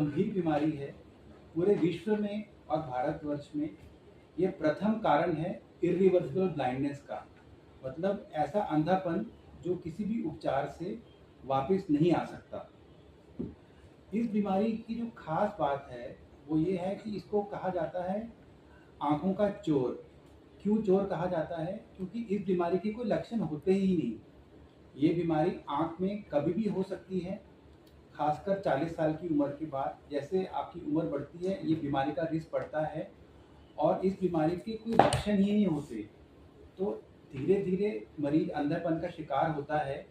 गंभीर बीमारी है। पूरे विश्व में और भारतवर्ष में ये प्रथम कारण है इरिवर्सिबल ब्लाइंडनेस का, मतलब ऐसा अंधापन जो किसी भी उपचार से वापस नहीं आ सकता। इस बीमारी की जो खास बात है वो ये है कि इसको कहा जाता है आँखों का चोर। क्यों चोर कहा जाता है? क्योंकि इस बीमारी के कोई लक्षण होते ही नहीं। ये बीमारी आँख में कभी भी हो सकती है, खासकर 40 साल की उम्र के बाद। जैसे आपकी उम्र बढ़ती है ये बीमारी का रिस्क बढ़ता है और इस बीमारी के कोई लक्षण ही नहीं होते, तो धीरे धीरे मरीज अंधेपन का शिकार होता है।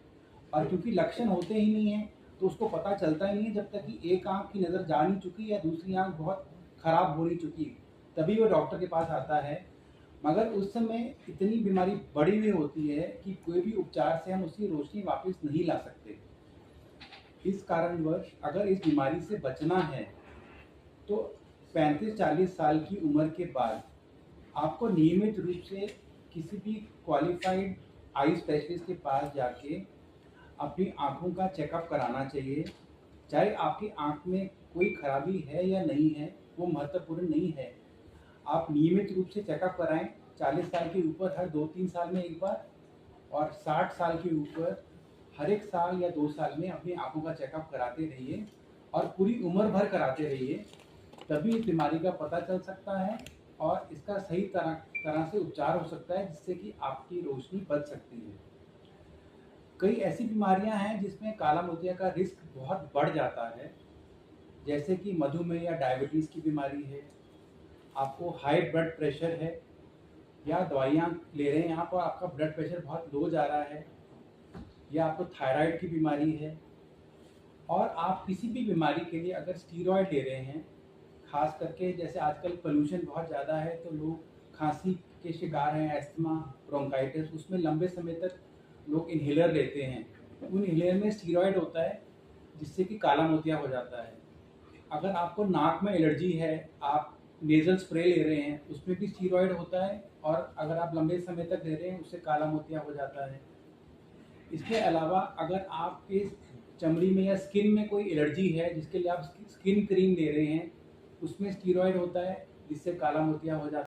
और क्योंकि लक्षण होते ही नहीं है तो उसको पता चलता ही नहीं है जब तक कि एक आंख की नज़र जा नहीं चुकी या दूसरी आंख बहुत खराब हो नहीं चुकी, तभी वो डॉक्टर के पास आता है। मगर उस समय इतनी बीमारी बढ़ी हुई होती है कि कोई भी उपचार से हम उसकी रोशनी वापस नहीं ला सकते। इस कारणवश अगर इस बीमारी से बचना है तो 35-40 साल की उम्र के बाद आपको नियमित रूप से किसी भी क्वालिफाइड आई स्पेशलिस्ट के पास जाके अपनी आँखों का चेकअप कराना चाहिए। चाहे आपकी आँख में कोई खराबी है या नहीं है वो महत्वपूर्ण नहीं है। आप नियमित रूप से चेकअप कराएं। 40 साल के ऊपर हर 2-3 साल में एक बार, और 60 साल के ऊपर हर एक साल या 2 साल में अपनी आँखों का चेकअप कराते रहिए और पूरी उम्र भर कराते रहिए। तभी इस बीमारी का पता चल सकता है और इसका सही तरह से उपचार हो सकता है, जिससे कि आपकी रोशनी बच सकती है। कई ऐसी बीमारियां हैं जिसमें काला मोतिया का रिस्क बहुत बढ़ जाता है, जैसे कि मधुमेह या डायबिटीज़ की बीमारी है, आपको हाई ब्लड प्रेशर है या दवाइयाँ ले रहे हैं आप और आपका ब्लड प्रेशर बहुत लो जा रहा है, या आपको थायराइड की बीमारी है, और आप किसी भी बीमारी के लिए अगर स्टीरॉयड ले रहे हैं, खास करके जैसे आजकल पोल्यूशन बहुत ज़्यादा है तो लोग खांसी के शिकार हैं, एस्थमा, ब्रोंकाइटिस, उसमें लंबे समय तक लोग इन्हेलर लेते हैं। उन इन्हेलर में स्टीरॉयड होता है जिससे कि काला मोतिया हो जाता है। अगर आपको नाक में एलर्जी है, आप नेज़ल स्प्रे ले रहे हैं, उसमें भी स्टीरॉयड होता है और अगर आप लंबे समय तक ले रहे हैं उससे काला मोतिया हो जाता है। इसके अलावा अगर आपके चमड़ी में या स्किन में कोई एलर्जी है जिसके लिए आप स्किन क्रीम ले रहे हैं, उसमें स्टीरॉयड होता है जिससे काला मोतिया हो जाता है।